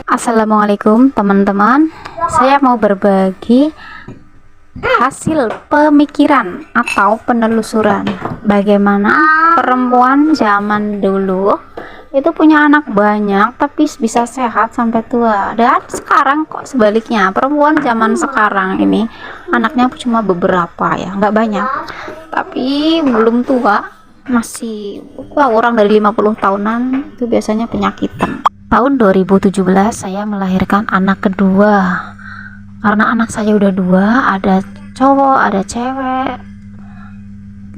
Assalamualaikum teman-teman, saya mau berbagi hasil pemikiran atau penelusuran bagaimana perempuan zaman dulu itu punya anak banyak tapi bisa sehat sampai tua, dan sekarang kok sebaliknya, perempuan zaman sekarang ini anaknya cuma beberapa ya, nggak banyak, tapi belum tua, masih orang dari 50 tahunan itu biasanya penyakitan. Tahun 2017 saya melahirkan anak kedua. Karena anak saya udah dua, ada cowok, ada cewek.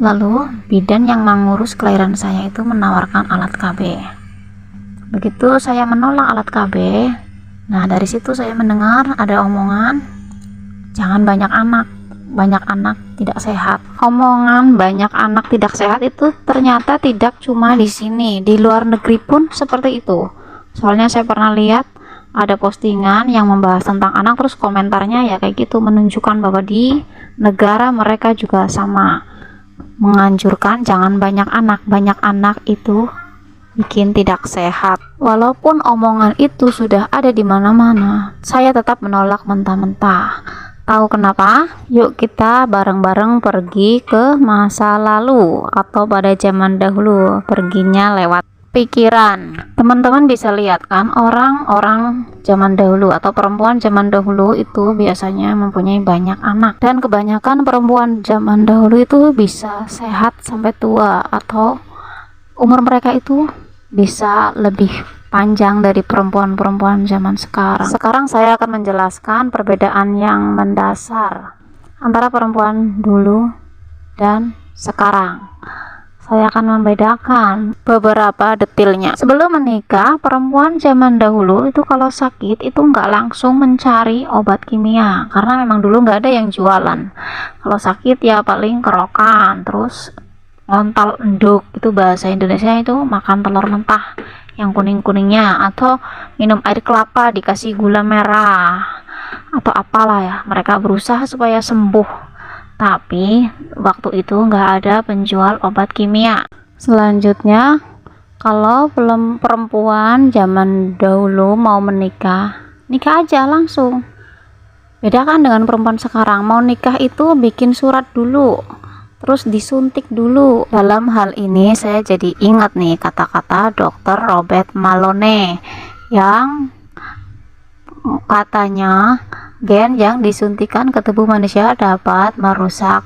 Lalu bidan yang mengurus kelahiran saya itu menawarkan alat KB. Begitu saya menolak alat KB, nah dari situ saya mendengar ada omongan, jangan banyak anak tidak sehat. Omongan banyak anak tidak sehat itu ternyata tidak cuma di sini, di luar negeri pun seperti itu. Soalnya saya pernah lihat ada postingan yang membahas tentang anak, terus komentarnya ya kayak gitu, menunjukkan bahwa di negara mereka juga sama menganjurkan jangan banyak anak itu bikin tidak sehat. Walaupun omongan itu sudah ada di mana-mana, saya tetap menolak mentah-mentah. Tahu kenapa? Yuk kita bareng-bareng pergi ke masa lalu atau pada zaman dahulu, perginya lewat pikiran. Teman-teman bisa lihat kan, orang-orang zaman dahulu atau perempuan zaman dahulu itu biasanya mempunyai banyak anak, dan kebanyakan perempuan zaman dahulu itu bisa sehat sampai tua atau umur mereka itu bisa lebih panjang dari perempuan-perempuan zaman sekarang. Sekarang saya akan menjelaskan perbedaan yang mendasar antara perempuan dulu dan sekarang. Saya akan membedakan beberapa detailnya. Sebelum menikah, perempuan zaman dahulu itu kalau sakit itu nggak langsung mencari obat kimia, karena memang dulu nggak ada yang jualan. Kalau sakit ya paling kerokan, terus ngontal enduk, itu bahasa Indonesia, itu makan telur mentah yang kuning-kuningnya, atau minum air kelapa dikasih gula merah, atau apalah ya, mereka berusaha supaya sembuh. Tapi waktu itu nggak ada penjual obat kimia. Selanjutnya, kalau perempuan zaman dahulu mau menikah, nikah aja langsung. Bedakan dengan perempuan sekarang, mau nikah itu bikin surat dulu, terus disuntik dulu. Dalam hal ini saya jadi ingat nih kata-kata Dr. Robert Malone yang katanya gen yang disuntikan ke tubuh manusia dapat merusak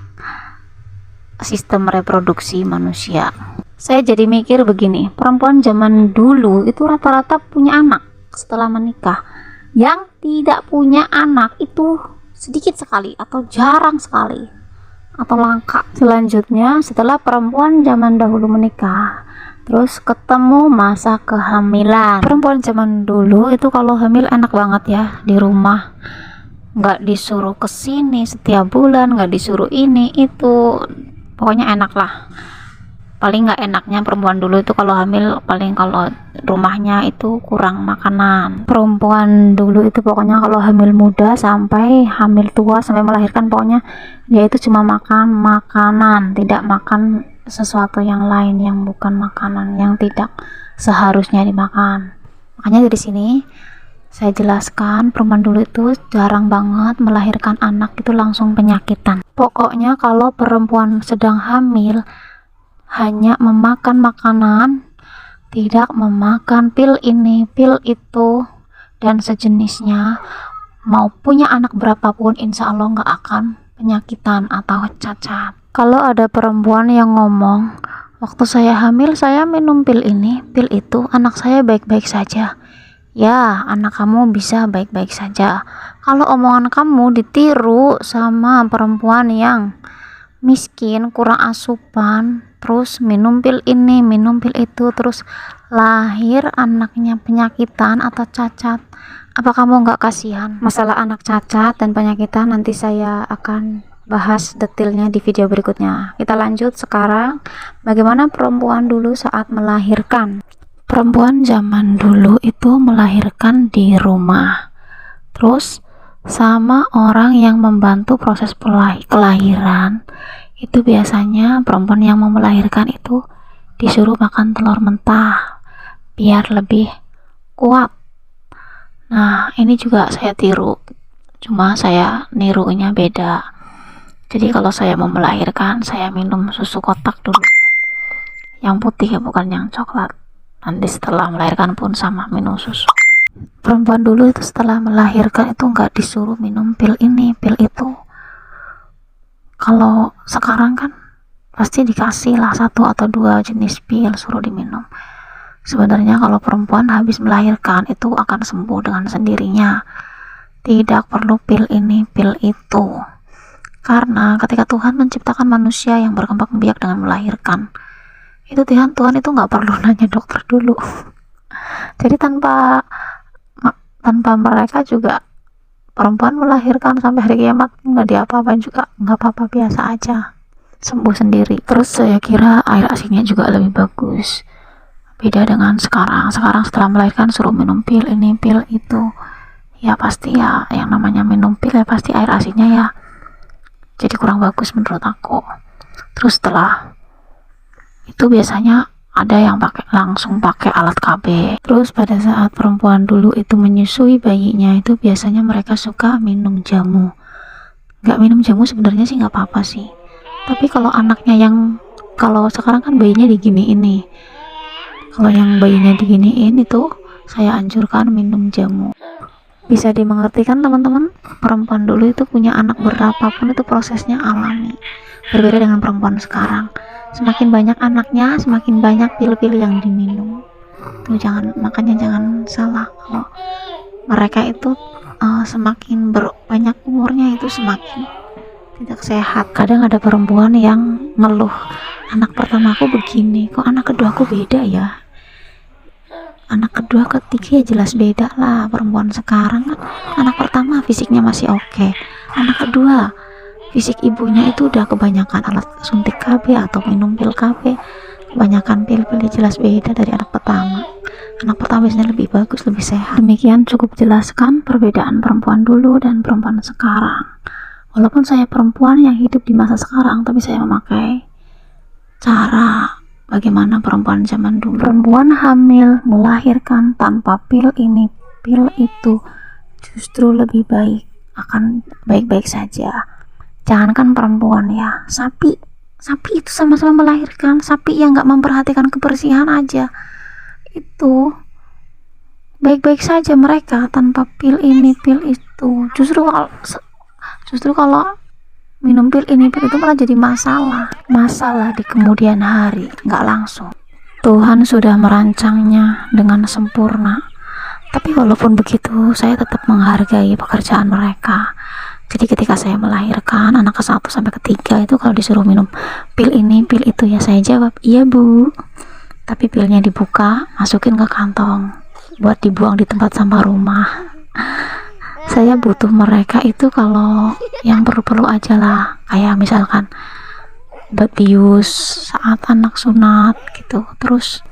sistem reproduksi manusia. Saya jadi mikir begini, perempuan zaman dulu itu rata-rata punya anak setelah menikah. Yang tidak punya anak itu sedikit sekali atau jarang sekali atau langka. Selanjutnya, setelah perempuan zaman dahulu menikah, terus ketemu masa kehamilan. Perempuan zaman dulu itu kalau hamil enak banget ya, di rumah nggak disuruh kesini setiap bulan, nggak disuruh ini itu, pokoknya enak lah. Paling nggak enaknya perempuan dulu itu kalau hamil, paling kalau rumahnya itu kurang makanan. Perempuan dulu itu pokoknya kalau hamil muda sampai hamil tua sampai melahirkan, pokoknya dia itu cuma makan makanan, tidak makan sesuatu yang lain yang bukan makanan, yang tidak seharusnya dimakan. Makanya dari sini saya jelaskan, perempuan dulu itu jarang banget melahirkan anak, itu langsung penyakitan. Pokoknya kalau perempuan sedang hamil hanya memakan makanan, tidak memakan pil ini, pil itu, dan sejenisnya, mau punya anak berapapun insya Allah nggak akan penyakitan atau cacat. Kalau ada perempuan yang ngomong, waktu saya hamil saya minum pil ini, pil itu, anak saya baik-baik saja. Ya, anak kamu bisa baik-baik saja. Kalau omongan kamu ditiru sama perempuan yang miskin, kurang asupan, terus minum pil ini, minum pil itu, terus lahir anaknya penyakitan atau cacat, apa kamu nggak kasihan? Masalah anak cacat dan penyakitan nanti saya akan bahas detailnya di video berikutnya. Kita lanjut sekarang, bagaimana perempuan dulu saat melahirkan. Perempuan zaman dulu itu melahirkan di rumah, terus sama orang yang membantu proses kelahiran. Itu biasanya perempuan yang mau melahirkan itu disuruh makan telur mentah biar lebih kuat. Nah, ini juga saya tiru, cuma saya nirunya beda. Jadi kalau saya mau melahirkan, saya minum susu kotak dulu, yang putih ya, bukan yang coklat. Nanti setelah melahirkan pun sama, minum susu. Perempuan dulu itu setelah melahirkan itu nggak disuruh minum pil ini, pil itu. Kalau sekarang kan pasti dikasih lah 1 atau 2 jenis pil suruh diminum. Sebenarnya kalau perempuan habis melahirkan itu akan sembuh dengan sendirinya, tidak perlu pil ini pil itu. Karena ketika Tuhan menciptakan manusia yang berkembang biak dengan melahirkan, itu Tuhan itu nggak perlu nanya dokter dulu. Jadi tanpa mereka juga perempuan melahirkan sampai hari kiamat nggak diapa-apain juga, nggak apa-apa, biasa aja, sembuh sendiri. Terus saya kira air asinya juga lebih bagus, beda dengan sekarang setelah melahirkan suruh minum pil ini pil itu. Ya pasti ya, yang namanya minum pil ya pasti air asinya ya jadi kurang bagus menurut aku. Terus setelah itu biasanya ada yang langsung pakai alat KB. Terus pada saat perempuan dulu itu menyusui bayinya itu biasanya mereka suka minum jamu. Nggak minum jamu sebenarnya sih nggak apa-apa sih, tapi kalau anaknya kalau sekarang kan bayinya diginiin nih, kalau yang bayinya diginiin itu saya anjurkan minum jamu. Bisa dimengerti kan teman-teman, perempuan dulu itu punya anak berapapun itu prosesnya alami, berbeda dengan perempuan sekarang. Semakin banyak anaknya, semakin banyak pil-pil yang diminum. Tuh makanya jangan salah, kalau mereka itu semakin banyak umurnya itu semakin tidak sehat. Kadang ada perempuan yang ngeluh, anak pertamaku begini, kok anak keduaku beda ya. Anak kedua ketiga ya jelas beda lah. Perempuan sekarang kan anak pertama fisiknya masih oke, anak kedua fisik ibunya itu udah kebanyakan alat suntik KB atau minum pil KB, kebanyakan pil-pil, jelas beda dari anak pertama. Anak pertama biasanya lebih bagus, lebih sehat. Demikian cukup jelaskan perbedaan perempuan dulu dan perempuan sekarang. Walaupun saya perempuan yang hidup di masa sekarang, tapi saya memakai cara bagaimana perempuan zaman dulu. Perempuan hamil melahirkan tanpa pil ini pil itu justru lebih baik, akan baik-baik saja. Jangankan perempuan ya, sapi itu sama-sama melahirkan. Sapi yang nggak memperhatikan kebersihan aja itu baik-baik saja mereka tanpa pil ini pil itu. Justru kalau minum pil ini pil itu malah jadi masalah di kemudian hari, nggak langsung. Tuhan sudah merancangnya dengan sempurna, tapi walaupun begitu saya tetap menghargai pekerjaan mereka. Jadi ketika saya melahirkan anak ke-1 sampai ke-3 itu kalau disuruh minum pil ini pil itu ya saya jawab iya bu, tapi pilnya dibuka, masukin ke kantong buat dibuang di tempat sampah rumah. Saya butuh mereka itu kalau yang perlu-perlu aja lah, kayak misalkan obat bius saat anak sunat gitu, terus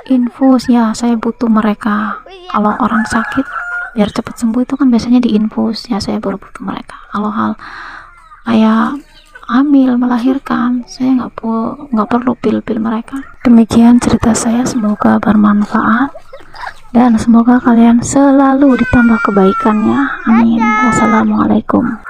infus ya, saya butuh mereka. Kalau orang sakit biar cepat sembuh itu kan biasanya diinfus ya, saya baru butuh mereka. Kalau hal kayak hamil, melahirkan, saya nggak perlu pil-pil mereka. Demikian cerita saya, semoga bermanfaat dan semoga kalian selalu ditambah kebaikannya, amin. Wassalamualaikum.